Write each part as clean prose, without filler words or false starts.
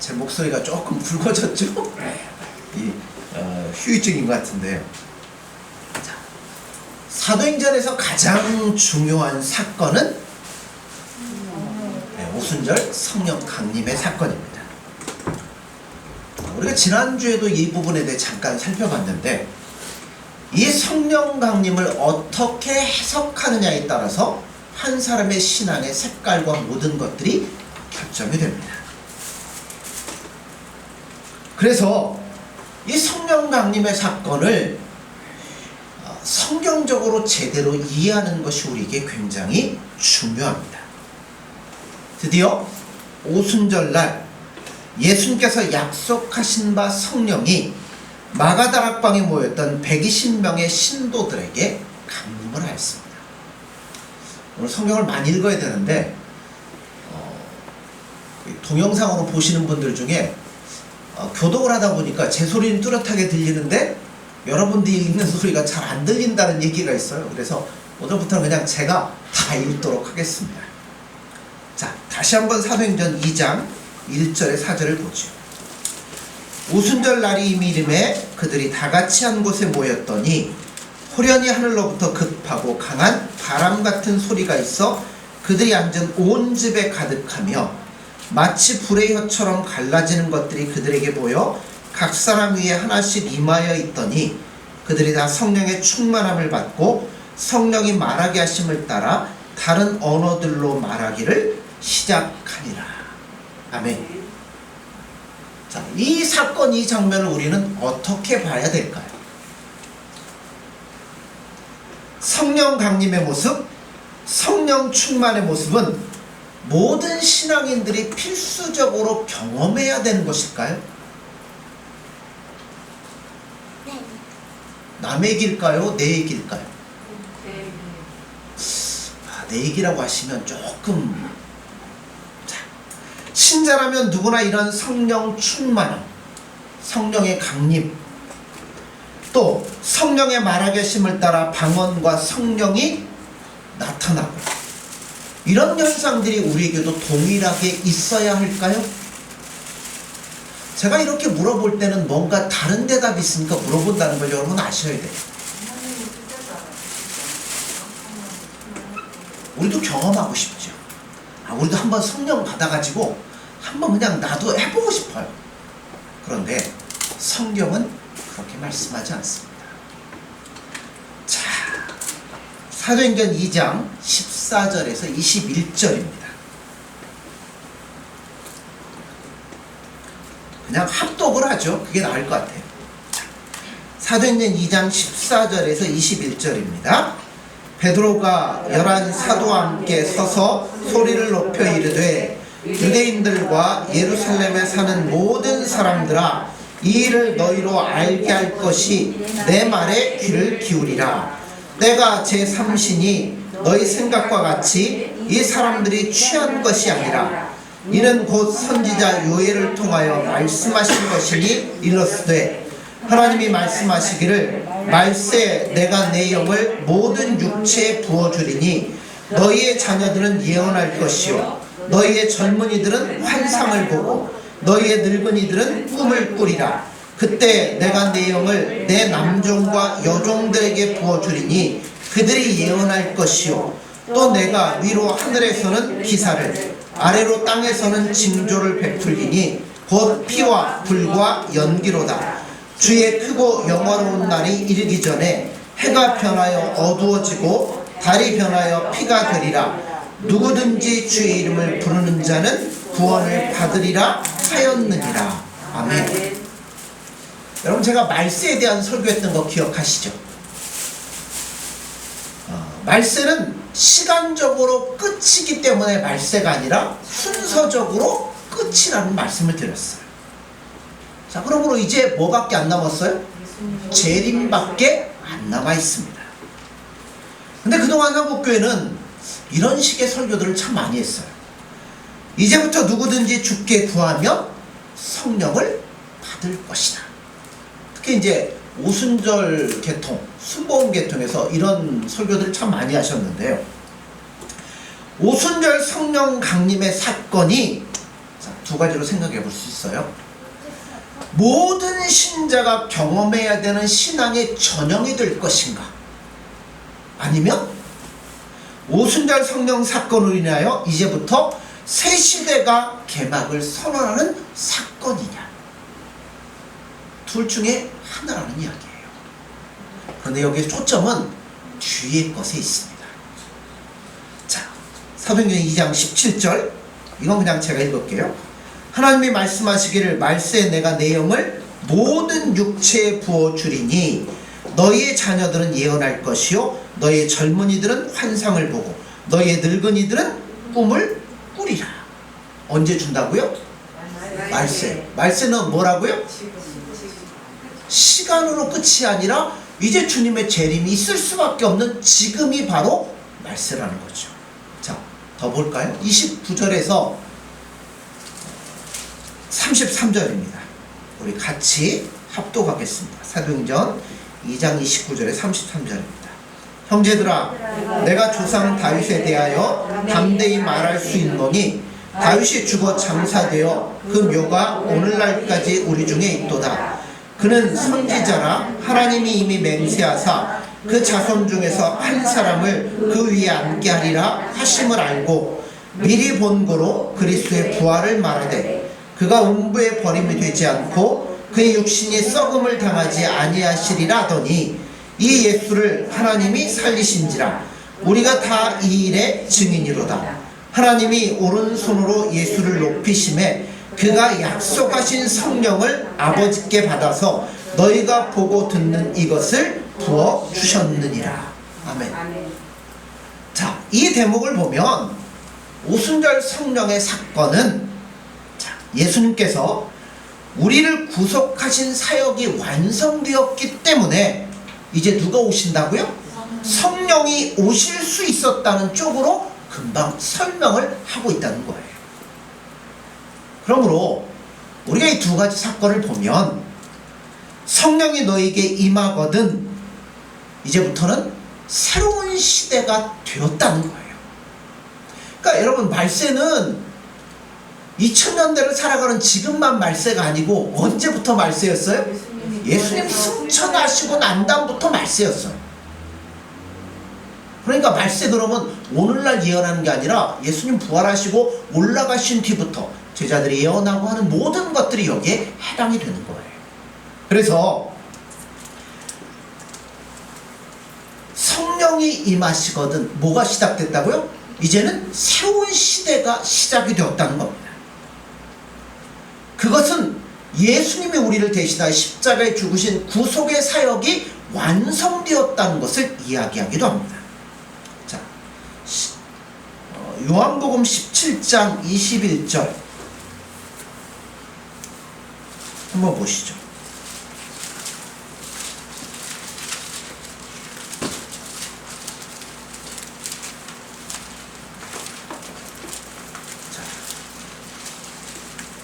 제 목소리가 조금 굵어졌죠? 휴유증인 것 같은데요. 자, 사도행전에서 가장 중요한 사건은 오순절 성령 강림의 사건입니다. 우리가 지난주에도 이 부분에 대해 잠깐 살펴봤는데, 이 성령 강림을 어떻게 해석하느냐에 따라서 한 사람의 신앙의 색깔과 모든 것들이 결정이 됩니다. 그래서 이 성령 강림의 사건을 성경적으로 제대로 이해하는 것이 우리에게 굉장히 중요합니다. 드디어 오순절날 예수님께서 약속하신 바 성령이 마가다락방에 모였던 120명의 신도들에게 강림을 하였습니다. 오늘 성경을 많이 읽어야 되는데 동영상으로 보시는 분들 중에 교독을 하다 보니까 제 소리는 뚜렷하게 들리는데 여러분들이 읽는 소리가 잘 안 들린다는 얘기가 있어요. 그래서 오늘부터는 그냥 제가 다 읽도록 하겠습니다. 자, 다시 한번 사도행전 2장 1절에 4절을 보죠. 오순절 날이 이미 이름에 그들이 다같이 한 곳에 모였더니 호련히 하늘로부터 급하고 강한 바람 같은 소리가 있어 그들이 앉은 온 집에 가득하며 마치 불의 혀처럼 갈라지는 것들이 그들에게 보여 각 사람 위에 하나씩 임하여 있더니 그들이 다 성령의 충만함을 받고 성령이 말하게 하심을 따라 다른 언어들로 말하기를 시작하니라. 아멘. 자, 이 사건, 이 장면을 우리는 어떻게 봐야 될까요? 성령 강림의 모습, 성령 충만의 모습은 모든 신앙인들이 필수적으로 경험해야 되는 것일까요? 네. 남의 얘기일까요? 내 얘기일까요? 내 얘기라고 하시면 조금, 자, 신자라면 누구나 이런 성령 충만함, 성령의 강림, 또 성령의 말하게 하심을 따라 방언과 성령이 나타나고, 이런 현상들이 우리에게도 동일하게 있어야 할까요? 제가 이렇게 물어볼 때는 뭔가 다른 대답이 있으니까 물어본다는 걸 여러분 아셔야 돼요. 우리도 경험하고 싶죠. 우리도 한번 성령 받아가지고 한번 그냥 나도 해보고 싶어요. 그런데 성경은 그렇게 말씀하지 않습니다. 자, 사도행전 2장 14절에서 21절입니다. 그냥 합독을 하죠. 그게 나을 것 같아요. 사도행전 2장 14절에서 21절입니다. 베드로가 11 사도와 함께 서서 소리를 높여 이르되 유대인들과 예루살렘에 사는 모든 사람들아, 이 일을 너희로 알게 할 것이 내 말에 귀를 기울이라. 내가 제3신이 너희 생각과 같이 이 사람들이 취한 것이 아니라 이는 곧 선지자 요엘을 통하여 말씀하신 것이니 이렇으되 하나님이 말씀하시기를 말세 내가 내 영을 모든 육체에 부어주리니 너희의 자녀들은 예언할 것이요 너희의 젊은이들은 환상을 보고 너희의 늙은이들은 꿈을 꾸리라. 그때 내가 내 영을 내 남종과 여종들에게 부어주리니 그들이 예언할 것이요 또 내가 위로 하늘에서는 기사를 아래로 땅에서는 징조를 베풀리니 곧 피와 불과 연기로다. 주의 크고 영화로운 날이 이르기 전에 해가 변하여 어두워지고 달이 변하여 피가 되리라. 누구든지 주의 이름을 부르는 자는 구원을 받으리라 하였느니라. 아멘. 여러분, 제가 말세에 대한 설교했던 거 기억하시죠? 말세는 시간적으로 끝이기 때문에 말세가 아니라 순서적으로 끝이라는 말씀을 드렸어요. 자, 그러므로 이제 뭐밖에 안 남았어요? 재림밖에 안 남아 있습니다. 근데 그동안 한국교회는 이런 식의 설교들을 참 많이 했어요. 이제부터 누구든지 주께 구하면 성령을 받을 것이다. 특히 이제 오순절 계통, 순복음 계통에서 이런 설교들을 참 많이 하셨는데요. 오순절 성령 강림의 사건이 두 가지로 생각해 볼 수 있어요. 모든 신자가 경험해야 되는 신앙의 전형이 될 것인가? 아니면 오순절 성령 사건으로 인하여 이제부터 새 시대가 개막을 선언하는 사건이냐? 둘 중에 하나라는 이야기예요. 그런데 여기에 초점은 뒤에 것에 있습니다. 자, 사도행전 2장 17절, 이건 그냥 제가 읽을게요. 하나님이 말씀하시기를 말세에 내가 내 영을 모든 육체에 부어주리니 너희의 자녀들은 예언할 것이요 너희의 젊은이들은 환상을 보고 너희의 늙은이들은 꿈을 꾸리라. 언제 준다고요? 말세. 말세는 뭐라고요? 시간으로 끝이 아니라 이제 주님의 재림이 있을 수밖에 없는 지금이 바로 말세라는 거죠. 자, 더 볼까요? 29절에서 33절입니다. 우리 같이 합독하겠습니다. 사도행전 2장 29절에 33절입니다. 형제들아, 내가 조상 다윗에 대하여 담대히 말할 수 있노니 다윗이 죽어 장사되어 그 묘가 오늘날까지 우리 중에 있도다. 그는 선지자라 하나님이 이미 맹세하사 그 자손 중에서 한 사람을 그 위에 앉게 하리라 하심을 알고 미리 본 거로 그리스도의 부활을 말하되 그가 음부에 버림이 되지 않고 그의 육신이 썩음을 당하지 아니하시리라 하더니 이 예수를 하나님이 살리신지라. 우리가 다 이 일의 증인이로다. 하나님이 오른손으로 예수를 높이심에 그가 약속하신 성령을 아버지께 받아서 너희가 보고 듣는 이것을 부어주셨느니라. 아멘. 자, 이 대목을 보면 오순절 성령의 사건은, 자, 예수님께서 우리를 구속하신 사역이 완성되었기 때문에 이제 누가 오신다고요? 성령이 오실 수 있었다는 쪽으로 금방 설명을 하고 있다는 거예요. 그러므로 우리가 이 두 가지 사건을 보면 성령이 너에게 임하거든 이제부터는 새로운 시대가 되었다는 거예요. 그러니까 여러분, 말세는 2000년대를 살아가는 지금만 말세가 아니고 언제부터 말세였어요? 예수님 승천하시고 난 다음부터 말세였어요. 그러니까 말세 그러면 오늘날 예언하는 게 아니라 예수님 부활하시고 올라가신 뒤부터 제자들이 예언하고 하는 모든 것들이 여기에 해당이 되는 거예요. 그래서 성령이 임하시거든 뭐가 시작됐다고요? 이제는 새로운 시대가 시작이 되었다는 겁니다. 그것은 예수님이 우리를 대신하여 십자가에 죽으신 구속의 사역이 완성되었다는 것을 이야기하기도 합니다. 자, 요한복음 17장 21절 한번 보시죠.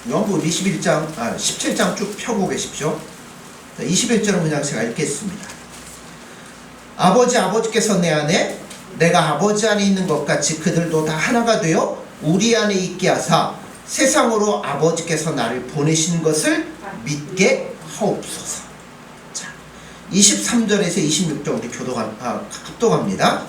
요한복음 17장 쭉 펴고 계십시오. 21절은 그냥 제가 읽겠습니다. 아버지께서 내 안에 내가 아버지 안에 있는 것 같이 그들도 다 하나가 되어 우리 안에 있게 하사 세상으로 아버지께서 나를 보내신 것을 믿게 하옵소서. 자, 23절에서 26절 우리 합독합니다.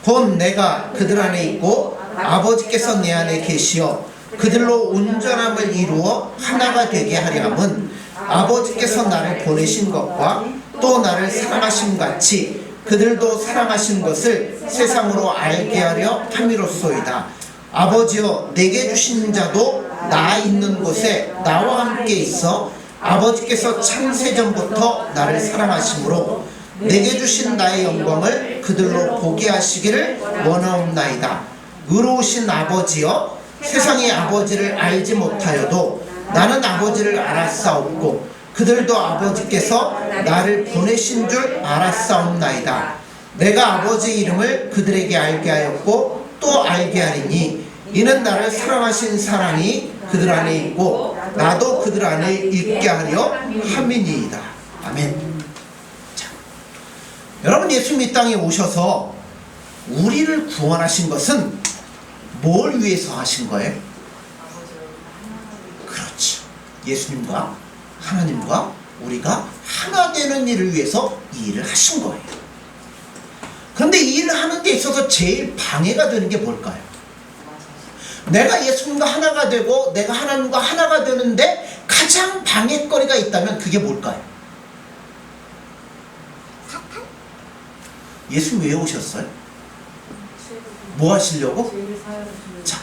곧 내가 그들 안에 있고 아버지께서 내 안에 계시어 그들로 온전함을 이루어 하나가 되게 하려 함은 아버지께서 나를 보내신 것과 또 나를 사랑하신 같이 그들도 사랑하신 것을 세상으로 알게 하려 함이로소이다. 아버지여, 내게 주신 자도 나 있는 곳에 나와 함께 있어 아버지께서 창세전부터 나를 사랑하심으로 내게 주신 나의 영광을 그들로 보게 하시기를 원하옵나이다. 의로우신 아버지여, 세상이 아버지를 알지 못하여도 나는 아버지를 알았사옵고 그들도 아버지께서 나를 보내신 줄 알았사옵나이다. 내가 아버지 이름을 그들에게 알게 하였고 또 알게 하리니 이는 나를 사랑하신 사랑이 그들 안에 있고 나도 그들 안에 있게 하려 함이니이다. 아멘. 자, 여러분, 예수님이 이 땅에 오셔서 우리를 구원하신 것은 뭘 위해서 하신 거예요? 예수님과 하나님과 우리가 하나 되는 일을 위해서 이 일을 하신 거예요. 그런데 이 일을 하는 데 있어서 제일 방해가 되는 게 뭘까요? 내가 예수님과 하나가 되고 내가 하나님과 하나가 되는데 가장 방해거리가 있다면 그게 뭘까요? 사탄? 예수님 왜 오셨어요? 뭐 하시려고? 자,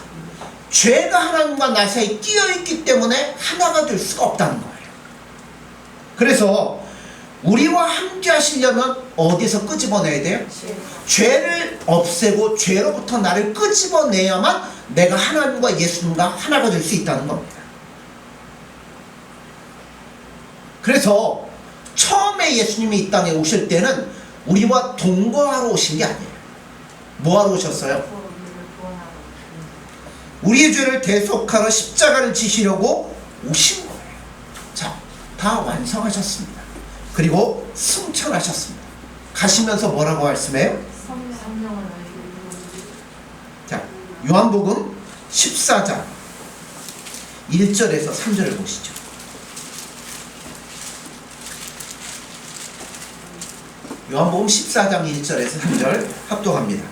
죄가 하나님과 나 사이에 끼어있기 때문에 하나가 될 수가 없다는 거예요. 그래서 우리와 함께 하시려면 어디서 끄집어내야 돼요? 죄를 없애고 죄로부터 나를 끄집어내야만 내가 하나님과 예수님과 하나가 될 수 있다는 겁니다. 그래서 처음에 예수님이 이 땅에 오실 때는 우리와 동거하러 오신 게 아니에요. 뭐하러 오셨어요? 우리의 죄를 대속하러 십자가를 지시려고 오신 거예요. 자, 다 완성하셨습니다. 그리고 승천하셨습니다. 가시면서 뭐라고 말씀해요? 자, 요한복음 14장 1절에서 3절을 보시죠. 요한복음 14장 1절에서 3절 합독합니다.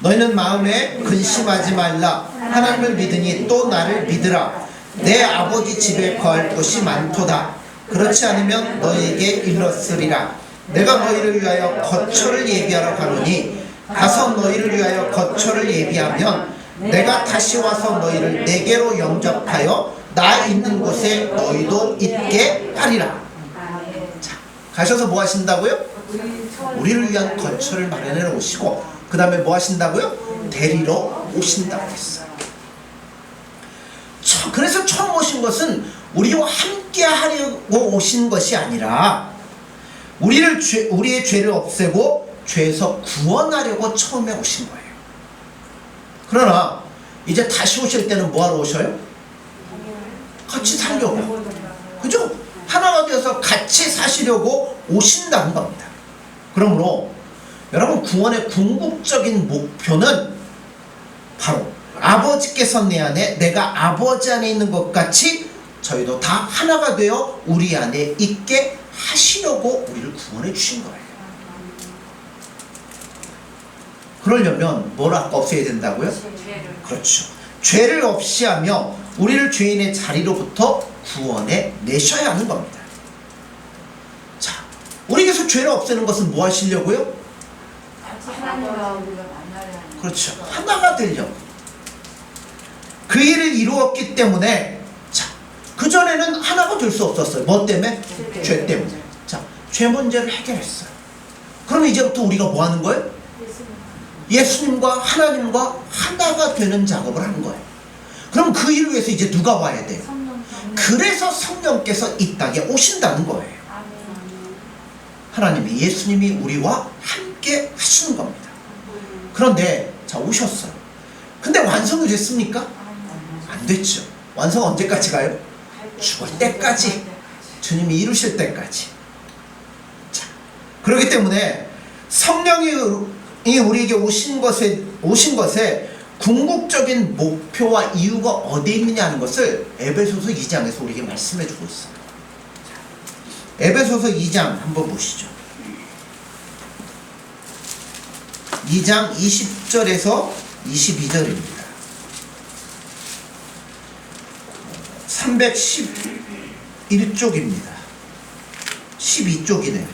너희는 마음에 근심하지 말라. 하나님을 믿으니 또 나를 믿으라. 내 아버지 집에 거할 곳이 많도다. 그렇지 않으면 너희에게 일렀으리라. 내가 너희를 위하여 거처를 예비하러 가노니 가서 너희를 위하여 거처를 예비하면 내가 다시 와서 너희를 내게로 영접하여 나 있는 곳에 너희도 있게 하리라. 자, 가셔서 뭐 하신다고요? 우리를 위한 거처를 마련해 놓으시고 그 다음에 뭐 하신다고요? 데리러 오신다고 했어요. 그래서 처음 오신 것은 우리와 함께 하려고 오신 것이 아니라 우리의 죄를 없애고 죄에서 구원하려고 처음에 오신 거예요. 그러나 이제 다시 오실 때는 뭐하러 오셔요? 같이 살려고. 그죠? 하나가 되어서 같이 사시려고 오신다는 겁니다. 그러므로 여러분, 구원의 궁극적인 목표는 바로 아버지께서 내 안에 내가 아버지 안에 있는 것 같이 저희도 다 하나가 되어 우리 안에 있게 하시려고 우리를 구원해 주신 거예요. 그러려면 뭘 아까 없애야 된다고요? 그렇죠. 죄를 없이 하며 우리를 죄인의 자리로부터 구원해 내셔야 하는 겁니다. 자, 우리에게서 죄를 없애는 것은 뭐 하시려고요? 하나님과 우리가 만나려 하는. 그렇죠. 하나가 되려고. 그 일을 이루었기 때문에, 자, 그전에는 하나가 될 수 없었어요. 뭐 때문에? 죄 때문에. 자, 죄 문제를 해결했어요. 그럼 이제부터 우리가 뭐 하는 거예요? 예수님과 하나님과 하나가 되는 작업을 하는 거예요. 그럼 그 일을 위해서 이제 누가 와야 돼요? 그래서 성령께서 이 땅에 오신다는 거예요. 하나님이, 예수님이 우리와 함께 하시는 겁니다. 그런데 자, 오셨어요. 근데 완성이 됐습니까? 안 됐죠. 완성 언제까지 가요? 죽을 때까지. 주님이 이루실 때까지. 자, 그렇기 때문에 성령이 우리에게 오신 것에 궁극적인 목표와 이유가 어디에 있느냐 하는 것을 에베소서 2장에서 우리에게 말씀해 주고 있어요. 에베소서 2장 한번 보시죠. 2장 20절에서 22절입니다. 311쪽입니다. 12쪽이네요.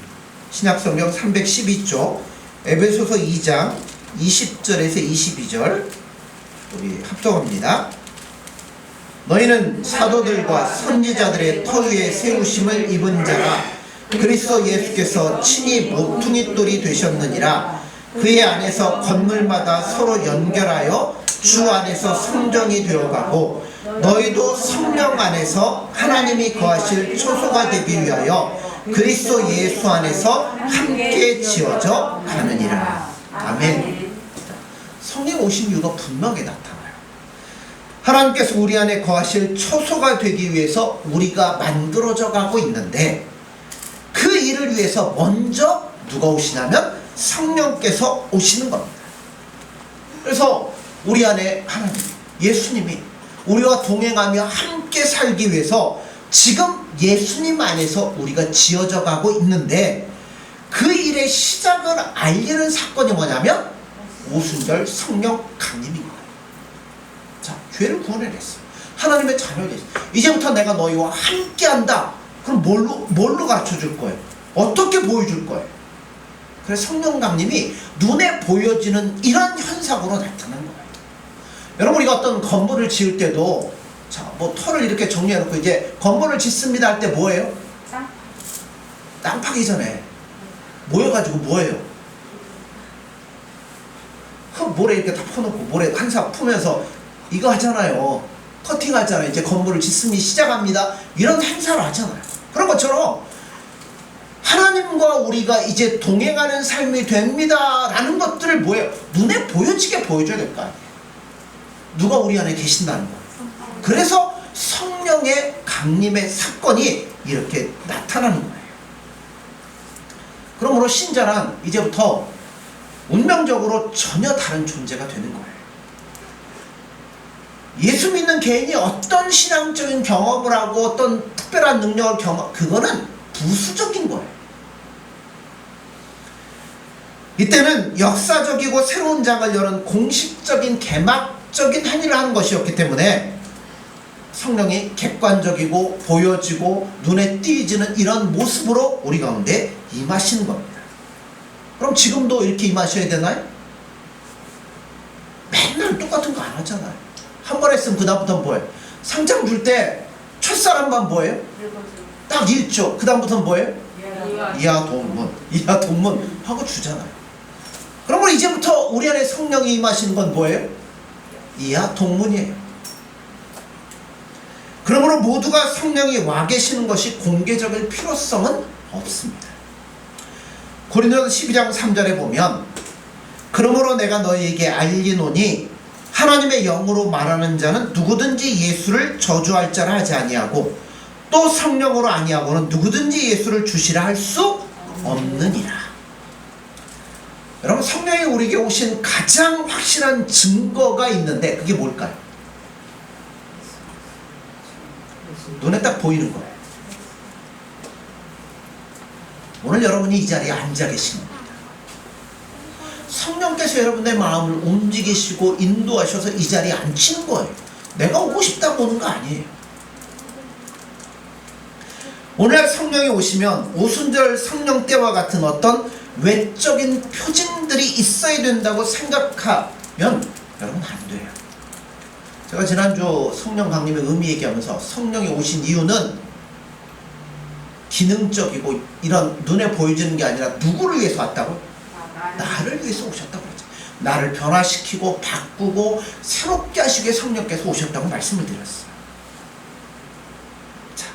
신약성경 312쪽 에베소서 2장 20절에서 22절 우리 합독합니다. 너희는 사도들과 선지자들의 터 위에 세우심을 입은 자라. 그리스도 예수께서 친히 모퉁이 돌이 되셨느니라. 그의 안에서 건물마다 서로 연결하여 주 안에서 성전이 되어가고 너희도 성령 안에서 하나님이 거하실 초소가 되기 위하여 그리스도 예수 안에서 함께 지어져 가느니라. 아멘. 성령 오신 이유가 분명히 나타나요. 하나님께서 우리 안에 거하실 초소가 되기 위해서 우리가 만들어져 가고 있는데, 그 일을 위해서 먼저 누가 오시냐면 성령께서 오시는 겁니다. 그래서 우리 안에 하나님, 예수님이 우리와 동행하며 함께 살기 위해서 지금 예수님 안에서 우리가 지어져 가고 있는데 그 일의 시작을 알리는 사건이 뭐냐면 오순절 성령 강림인 거예요. 자, 죄를 구원해냈어. 하나님의 자녀가 됐어. 이제부터 내가 너희와 함께한다. 그럼 뭘로 가르쳐줄 거예요? 어떻게 보여줄 거예요? 그래서 성령 강림이 눈에 보여지는 이런 현상으로 나타나는 거예요. 여러분, 우리가 어떤 건물을 지을 때도 자, 뭐 터를 이렇게 정리해놓고 이제 건물을 짓습니다 할 때 뭐예요? 땅 파기 전에 모여가지고 뭐예요? 모래 이렇게 다 퍼놓고 모래 한사 푸면서 이거 하잖아요. 커팅 하잖아요. 이제 건물을 짓습니다. 시작합니다. 이런 행사를 하잖아요. 그런 것처럼 하나님과 우리가 이제 동행하는 삶이 됩니다 라는 것들을 뭐예요? 눈에 보여지게 보여줘야 될 거 아니에요. 누가 우리 안에 계신다는 거예요. 그래서 성령의 강림의 사건이 이렇게 나타나는 거예요. 그러므로 신자란 이제부터 운명적으로 전혀 다른 존재가 되는 거예요. 예수 믿는 개인이 어떤 신앙적인 경험을 하고 어떤 특별한 능력을 그거는 부수적인 거예요. 이때는 역사적이고 새로운 장을 여는 공식적인 개막적인 행위를 하는 것이었기 때문에 성령이 객관적이고 보여지고 눈에 띄지는 이런 모습으로 우리 가운데 임하시는 겁니다. 그럼 지금도 이렇게 임하셔야 되나요? 맨날 똑같은 거 안 하잖아요. 한 번 했으면 그 다음부터는 뭐예요? 상장 줄 때 첫사람만 뭐예요? 딱 1조. 그 다음부터는 뭐예요? 이하 동문 하고 주잖아요. 그러면 이제부터 우리 안에 성령이 임하시는 건 뭐예요? 이하 동문이에요. 그러므로 모두가 성령이 와 계시는 것이 공개적일 필요성은 없습니다. 고린도서 12장 3절에 보면 그러므로 내가 너희에게 알리노니 하나님의 영으로 말하는 자는 누구든지 예수를 저주할 자라 하지 아니하고 또 성령으로 아니하고는 누구든지 예수를 주시라 할 수 없느니라. 여러분, 성령이 우리에게 오신 가장 확실한 증거가 있는데 그게 뭘까요? 눈에 딱 보이는 거예요. 오늘 여러분이 이 자리에 앉아 계신 겁니다. 성령께서 여러분의 마음을 움직이시고 인도하셔서 이 자리에 앉히는 거예요. 내가 오고 싶다고 오는 거 아니에요. 오늘 성령이 오시면 오순절 성령 때와 같은 어떤 외적인 표징들이 있어야 된다고 생각하면 여러분 안 돼요. 제가 지난주 성령 강림의 의미 얘기하면서 성령이 오신 이유는 기능적이고 이런 눈에 보여지는 게 아니라 누구를 위해서 왔다고? 나를 위해서 오셨다고 그랬죠. 나를 변화시키고 바꾸고 새롭게 하시기 위해 성령께서 오셨다고 말씀을 드렸어요. 자,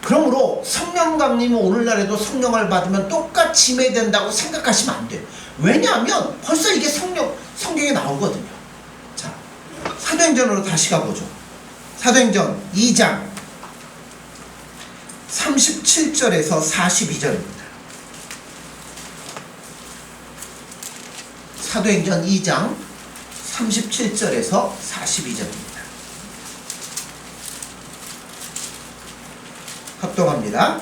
그러므로 성령 강림이 오늘날에도 성령을 받으면 똑같이 임해된다고 생각하시면 안 돼요. 왜냐하면 벌써 이게 성경에 나오거든요. 자, 사도행전으로 다시 가보죠. 사도행전 2장 37절에서 42절입니다. 사도행전 2장 37절에서 42절입니다. 합독합니다.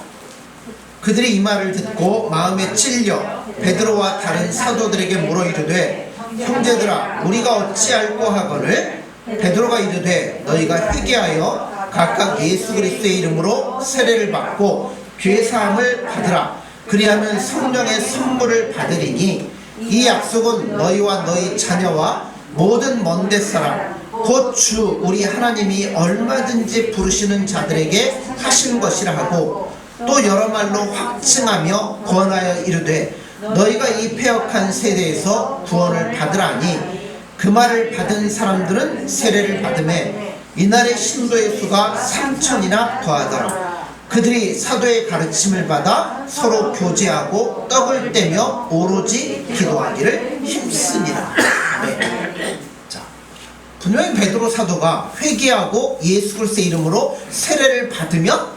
그들이 이 말을 듣고 마음에 찔려 베드로와 다른 사도들에게 물어 이르되 형제들아 우리가 어찌할꼬 하거늘 베드로가 이르되 너희가 회개하여 각각 예수 그리스도의 이름으로 세례를 받고 죄 사함을 받으라. 그리하면 성령의 선물을 받으리니 이 약속은 너희와 너희 자녀와 모든 먼데 사람 곧 주 우리 하나님이 얼마든지 부르시는 자들에게 하시는 것이라 하고 또 여러 말로 확증하며 권하여 이르되 너희가 이 패역한 세대에서 구원을 받으라니 그 말을 받은 사람들은 세례를 받음에 이날의 신도의 수가 3,000이나 더하더라. 그들이 사도의 가르침을 받아 서로 교제하고 떡을 떼며 오로지 기도하기를 힘쓰니라. 네. 자, 분명히 베드로 사도가 회개하고 예수 그리스도의 이름으로 세례를 받으면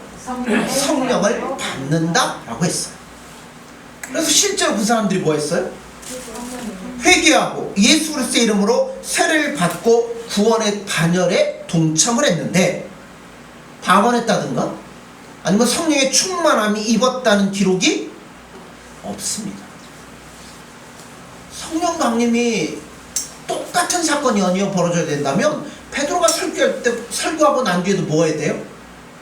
성령을 받는다라고 했어요. 그래서 실제로 그 사람들이 뭐 했어요? 회개하고 예수 그리스도의 이름으로 세례를 받고 구원의 반열에 동참을 했는데 방언했다든가 아니면 성령의 충만함이 입었다는 기록이 없습니다. 성령 강림이 똑같은 사건이 연이어 벌어져야 된다면 베드로가 설교할 때 설교하고 난 뒤에도 뭐 해야 돼요?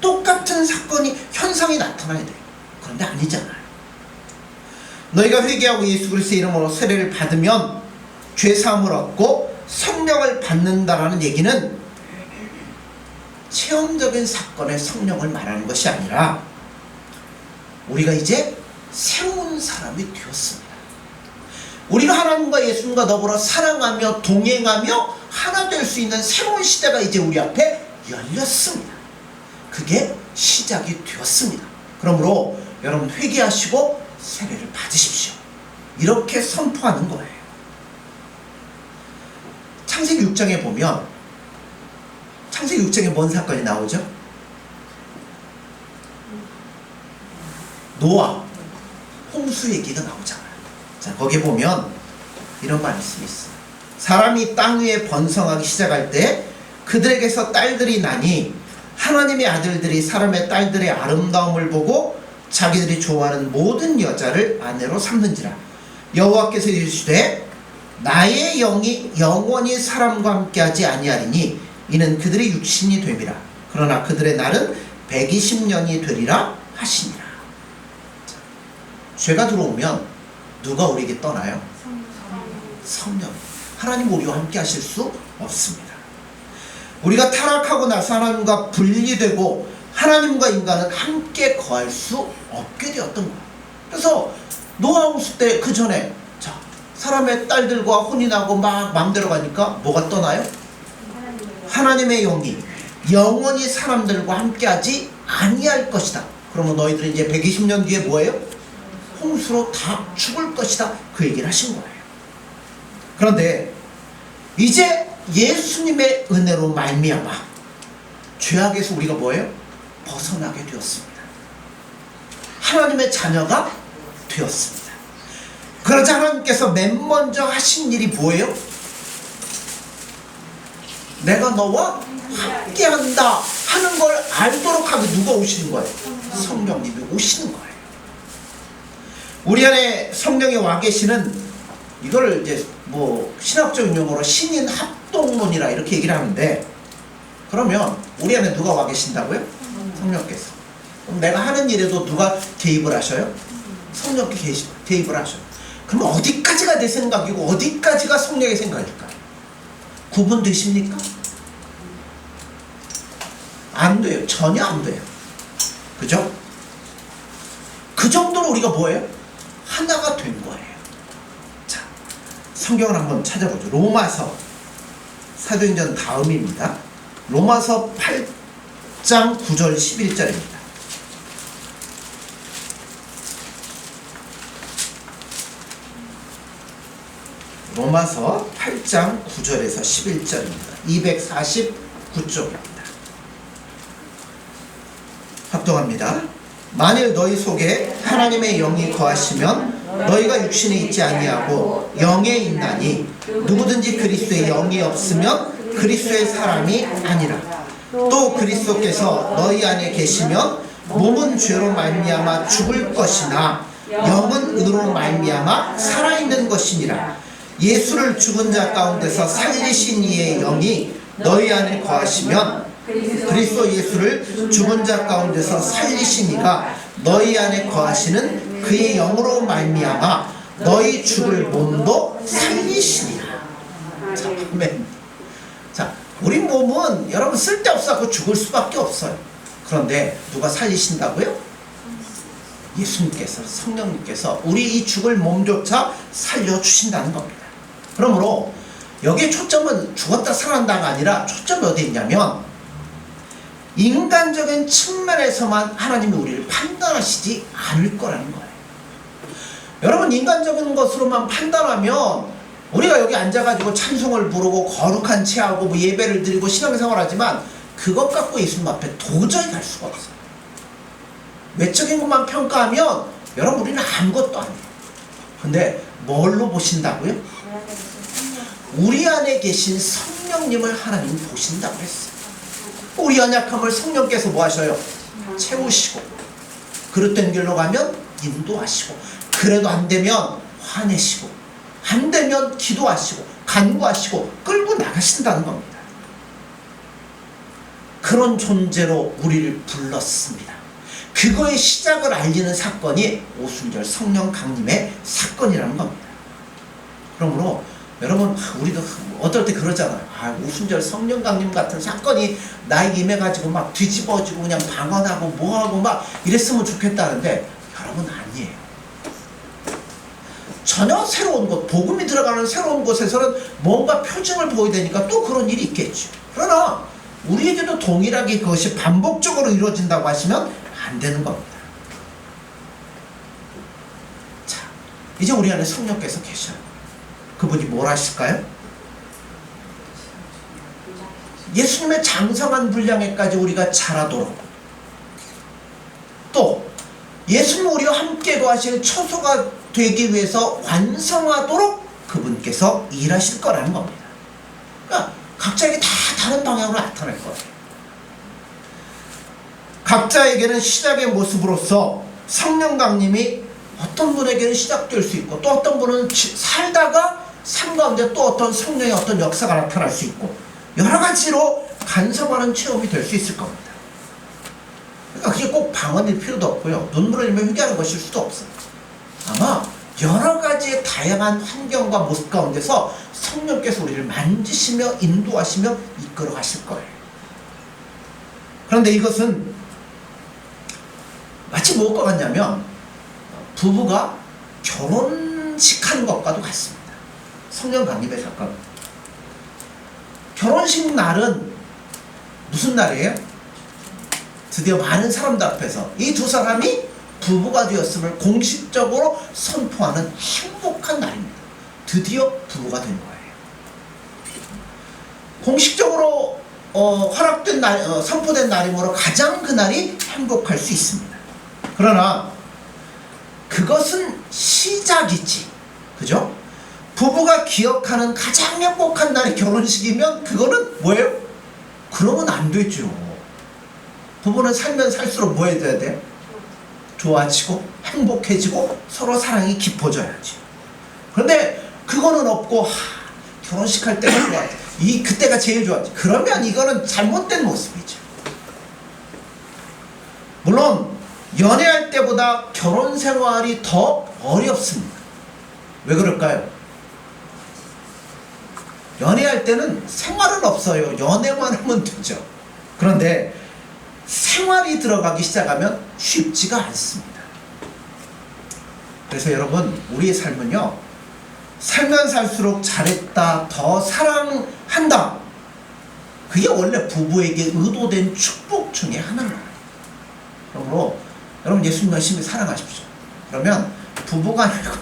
똑같은 사건이 현상이 나타나야 돼요. 그런데 아니잖아요. 너희가 회개하고 예수 그리스도의 이름으로 세례를 받으면 죄 사함을 얻고 성령을 받는다라는 얘기는 체험적인 사건의 성령을 말하는 것이 아니라 우리가 이제 새로운 사람이 되었습니다. 우리가 하나님과 예수님과 더불어 사랑하며 동행하며 하나 될 수 있는 새로운 시대가 이제 우리 앞에 열렸습니다. 그게 시작이 되었습니다. 그러므로 여러분 회개하시고 세례를 받으십시오. 이렇게 선포하는 거예요. 창세기 6장에 보면 창세기 6장에 뭔 사건이 나오죠? 노아, 홍수 얘기가 나오잖아요. 자, 거기에 보면 이런 말씀이 있어요. 사람이 땅 위에 번성하기 시작할 때 그들에게서 딸들이 나니 하나님의 아들들이 사람의 딸들의 아름다움을 보고 자기들이 좋아하는 모든 여자를 아내로 삼는지라. 여호와께서 이르시되 나의 영이 영원히 사람과 함께하지 아니하리니 이는 그들의 육신이 됨이라. 그러나 그들의 날은 120년이 되리라 하시니라. 자, 죄가 들어오면 누가 우리에게 떠나요? 성령. 하나님 우리와 함께 하실 수 없습니다. 우리가 타락하고 나서 하나님과 분리되고 하나님과 인간은 함께 거할 수 없게 되었던 거예요. 그래서 노아 홍수 때 그 전에 자, 사람의 딸들과 혼이 나고 막 마음대로 가니까 뭐가 떠나요? 하나님의 영이 영원히 사람들과 함께하지 아니할 것이다. 그러면 너희들은 이제 120년 뒤에 뭐예요? 홍수로 다 죽을 것이다. 그 얘기를 하신 거예요. 그런데 이제 예수님의 은혜로 말미암아 죄악에서 우리가 뭐예요? 벗어나게 되었습니다. 하나님의 자녀가 되었습니다. 그러자 하나님께서 맨 먼저 하신 일이 뭐예요? 내가 너와 함께한다 하는 걸 알도록 하게 누가 오시는 거예요? 성령님이 오시는 거예요. 우리 안에 성령이 와 계시는 이거를 이제 뭐 신학적인 용어로 신인 합동론이라 이렇게 얘기를 하는데, 그러면 우리 안에 누가 와 계신다고요? 성령께서. 그럼 내가 하는 일에도 누가 개입을 하셔요? 성령께서 개입을 하셔요. 그럼 어디까지가 내 생각이고 어디까지가 성령의 생각일까요? 구분되십니까? 안 돼요. 전혀 안 돼요. 그죠? 그 정도로 우리가 뭐예요? 하나가 된 거예요. 자, 성경을 한번 찾아보죠. 로마서, 사도행전 다음입니다. 로마서 8장 9절 11절입니다. 로마서 8장 9절에서 11절입니다. 249쪽입니다. 합동합니다. 만일 너희 속에 하나님의 영이 거하시면 너희가 육신에 있지 아니하고 영에 있나니 누구든지 그리스도의 영이 없으면 그리스도의 사람이 아니라. 또 그리스도께서 너희 안에 계시면 몸은 죄로 말미암아 죽을 것이나 영은 의로 말미암아 살아있는 것이니라. 예수를 죽은 자 가운데서 살리신 이의 영이 너희 안에 거하시면 그리스도 예수를 죽은 자 가운데서 살리신 이가 너희 안에 거하시는 그의 영으로 말미암아 너희 죽을 몸도 살리시니라. 자, 아멘. 자, 우리 몸은 여러분 쓸데없어서 죽을 수밖에 없어요. 그런데 누가 살리신다고요? 예수님께서, 성령님께서 우리 이 죽을 몸조차 살려주신다는 겁니다. 그러므로 여기에 초점은 죽었다 살아난다가 아니라 초점이 어디 있냐면 인간적인 측면에서만 하나님이 우리를 판단하시지 않을 거라는 거예요. 여러분, 인간적인 것으로만 판단하면 우리가 여기 앉아가지고 찬송을 부르고 거룩한 체하고 뭐 예배를 드리고 신앙생활 하지만 그것 갖고 예수님 앞에 도저히 갈 수가 없어요. 외적인 것만 평가하면 여러분 우리는 아무것도 아니에요. 근데 뭘로 보신다고요? 우리 안에 계신 성령님을 하나님 보신다고 했어요. 우리 연약함을 성령께서 뭐 하셔요? 채우시고, 그릇된 길로 가면 인도하시고, 그래도 안 되면 화내시고, 안 되면 기도하시고, 간구하시고, 끌고 나가신다는 겁니다. 그런 존재로 우리를 불렀습니다. 그거의 시작을 알리는 사건이 오순절 성령 강림의 사건이라는 겁니다. 그러므로 여러분, 우리도 어떨 때 그러잖아요. 오순절 성령 강림 같은 사건이 나에게 임해가지고 막 뒤집어지고 그냥 방언하고 뭐하고 막 이랬으면 좋겠다는데, 여러분 아니에요. 전혀 새로운 곳, 복음이 들어가는 새로운 곳에서는 뭔가 표징을 보여야 되니까 또 그런 일이 있겠죠. 그러나 우리에게도 동일하게 그것이 반복적으로 이루어진다고 하시면 안 되는 겁니다. 자, 이제 우리 안에 성령께서 계셔요. 그분이 뭘 하실까요? 예수님의 장성한 분량에까지 우리가 자라도록, 또 예수님 우리와 함께 거하시는 처소가 되기 위해서 완성하도록 그분께서 일하실 거라는 겁니다. 그러니까 각자에게 다 다른 방향으로 나타날 거예요. 각자에게는 시작의 모습으로서 성령 강림이 어떤 분에게는 시작될 수 있고, 또 어떤 분은 살다가 삶 가운데 또 어떤 성령의 어떤 역사가 나타날 수 있고, 여러 가지로 간섭하는 체험이 될 수 있을 겁니다. 그러니까 그게 꼭 방언일 필요도 없고요, 눈물을 흘리며 회개하는 것일 수도 없어요. 아마 여러 가지의 다양한 환경과 모습 가운데서 성령께서 우리를 만지시며 인도하시며 이끌어 가실 거예요. 그런데 이것은 마치 무엇과 같냐면 부부가 결혼식하는 것과도 같습니다. 성령 강림의 사건. 결혼식 날은 무슨 날이에요? 드디어 많은 사람들 앞에서 이 두 사람이 부부가 되었음을 공식적으로 선포하는 행복한 날입니다. 드디어 부부가 된 거예요. 공식적으로 허락된 날, 선포된 날이므로 가장 그날이 행복할 수 있습니다. 그러나 그것은 시작이지, 그죠? 부부가 기억하는 가장 행복한 날이 결혼식이면 그거는 뭐예요? 그러면 안 되죠. 부부는 살면 살수록 뭐 해줘야 돼요? 좋아지고 행복해지고 서로 사랑이 깊어져야지. 그런데 그거는 없고 결혼식 할 때가 좋아, 그때가 제일 좋았지. 그러면 이거는 잘못된 모습이죠. 물론 연애할 때보다 결혼 생활이 더 어렵습니다. 왜 그럴까요? 연애할 때는 생활은 없어요. 연애만 하면 되죠. 그런데 생활이 들어가기 시작하면 쉽지가 않습니다. 그래서 여러분, 우리의 삶은요, 살면 살수록 잘했다, 더 사랑한다, 그게 원래 부부에게 의도된 축복 중에 하나예요. 그러므로 여러분, 예수님 열심히 사랑하십시오. 그러면 부부가 아니고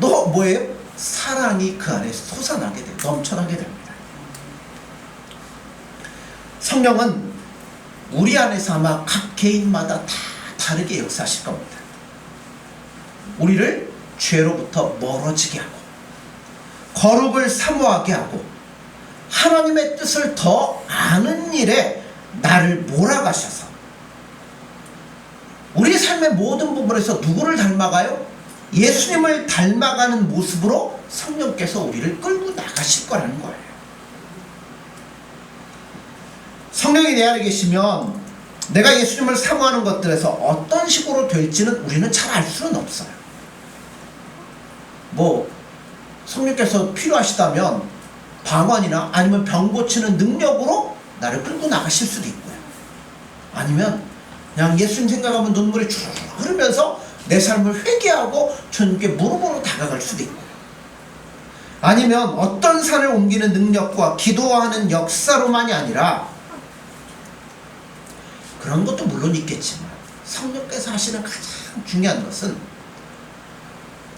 너 뭐예요? 사랑이 그 안에 솟아나게 돼요. 넘쳐나게 됩니다. 성령은 우리 안에서 아마 각 개인마다 다 다르게 역사하실 겁니다. 우리를 죄로부터 멀어지게 하고, 거룩을 사모하게 하고, 하나님의 뜻을 더 아는 일에 나를 몰아가셔서 우리 삶의 모든 부분에서 누구를 닮아가요? 예수님을 닮아가는 모습으로 성령께서 우리를 끌고 나가실 거라는 거예요. 성령이 내 안에 계시면 내가 예수님을 사모하는 것들에서 어떤 식으로 될지는 우리는 잘 알 수는 없어요. 뭐 성령께서 필요하시다면 방언이나 아니면 병 고치는 능력으로 나를 끌고 나가실 수도 있고요. 아니면 그냥 예수님 생각하면 눈물이 쭉 흐르면서 내 삶을 회개하고 주님께 무릎으로 다가갈 수도 있고요. 아니면 어떤 산을 옮기는 능력과 기도하는 역사로만이 아니라, 그런 것도 물론 있겠지만 성령께서 하시는 가장 중요한 것은,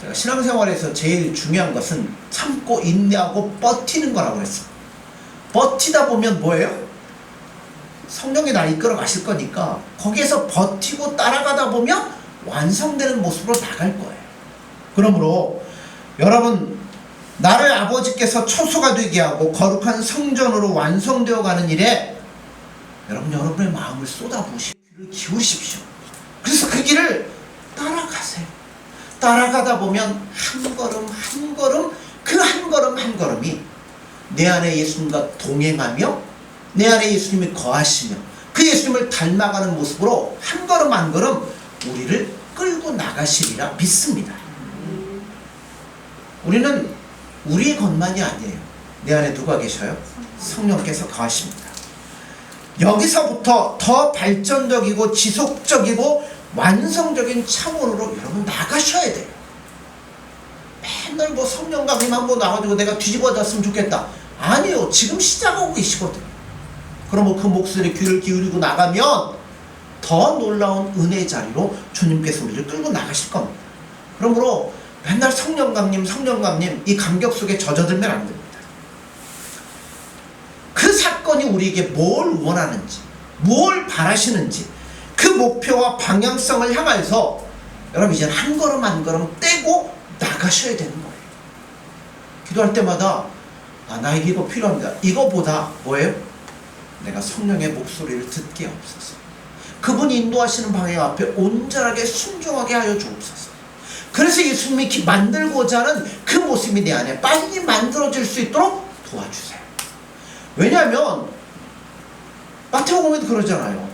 제가 신앙생활에서 제일 중요한 것은 참고 인내하고 버티는 거라고 그랬어요. 버티다 보면 뭐예요? 성령이 날 이끌어 가실 거니까 거기에서 버티고 따라가다 보면 완성되는 모습으로 나갈 거예요. 그러므로 여러분, 나를 아버지께서 처소가 되게 하고 거룩한 성전으로 완성되어 가는 일에 여러분의 마음을 쏟아부으시고 귀를 기울이십시오. 그래서 그 길을 따라가세요. 따라가다 보면 한 걸음 한 걸음, 그 한 걸음 한 걸음이 내 안에 예수님과 동행하며 내 안에 예수님이 거하시며 그 예수님을 닮아가는 모습으로 한 걸음 한 걸음 우리를 끌고 나가시리라 믿습니다. 우리는 우리의 것만이 아니에요. 내 안에 누가 계셔요? 성령께서 거하십니다. 여기서부터 더 발전적이고 지속적이고 완성적인 차원으로 여러분 나가셔야 돼요. 맨날 뭐 성령 강림 한번 나가지고 내가 뒤집어졌으면 좋겠다. 아니요. 지금 시작하고 계시거든요. 그러면 그 목소리에 귀를 기울이고 나가면 더 놀라운 은혜의 자리로 주님께서 우리를 끌고 나가실 겁니다. 그러므로 맨날 성령 강림 이 감격 속에 젖어들면 안 됩니다. 그 사건이 우리에게 뭘 원하는지, 뭘 바라시는지 그 목표와 방향성을 향해서 여러분 이제 한 걸음 한 걸음 떼고 나가셔야 되는 거예요. 기도할 때마다 나에게 이거 필요합니다. 이거보다 뭐예요? 내가 성령의 목소리를 듣게 없어서 그분이 인도하시는 방향 앞에 온전하게 순종하게 하여 주옵소서. 그래서 예수님이 만들고자 하는 그 모습이 내 안에 빨리 만들어질 수 있도록 도와주세요. 왜냐하면 마태복음에도 그러잖아요.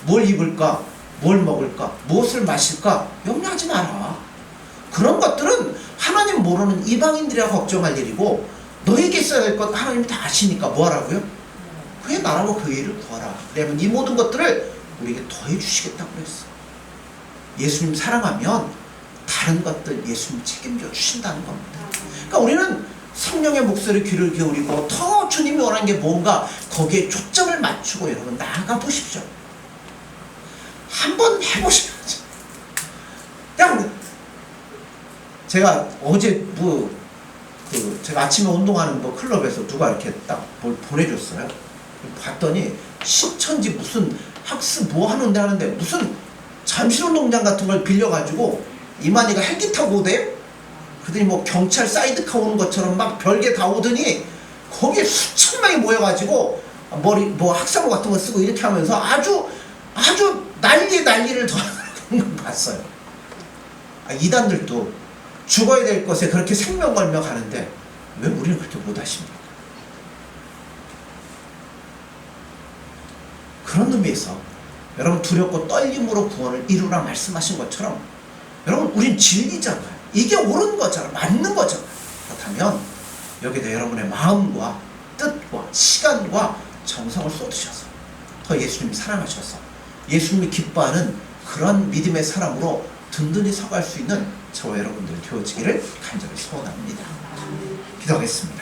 뭘 입을까? 뭘 먹을까? 무엇을 마실까? 염려하지 마라. 그런 것들은 하나님 모르는 이방인들이라 걱정할 일이고 너에게 있어야 될 것 하나님이 다 아시니까 뭐 하라고요? 그의 나라와 그 일을 구하라. 그러면 이 모든 것들을 우리에게 더해 주시겠다고 그랬어. 예수님 사랑하면 다른 것들 예수님 책임져 주신다는 겁니다. 그러니까 우리는 성령의 목소리 귀를 기울이고 더 주님이 원하는 게 뭔가 거기에 초점을 맞추고 여러분 나아가 보십시오. 한번 해보셔야죠. 그냥 제가 어제 제가 아침에 운동하는 클럽에서 누가 이렇게 딱 뭘 보내줬어요. 봤더니 신천지 무슨 학습 뭐 하는데 하는데 무슨 잠실운동장 같은 걸 빌려가지고 이만희가 헬기 타고 오대요. 그러더니 뭐 경찰 사이드카 오는 것처럼 막 별게 다 오더니 거기에 수천 명이 모여가지고 머리 뭐 학사모 같은 거 쓰고 이렇게 하면서 아주 난리를 더하는 걸 봤어요. 이단들도 죽어야 될 것에 그렇게 생명 걸며 가는데 왜 우리는 그렇게 못하십니까? 그런 의미에서 여러분 두렵고 떨림으로 구원을 이루라 말씀하신 것처럼 여러분 우린 진리잖아요. 이게 옳은 거잖아. 맞는 거잖아. 그렇다면 여기다 여러분의 마음과 뜻과 시간과 정성을 쏟으셔서 더 예수님이 사랑하셔서 예수님이 기뻐하는 그런 믿음의 사람으로 든든히 서갈 수 있는 저와 여러분들 되어지기를 간절히 소원합니다. 기도하겠습니다.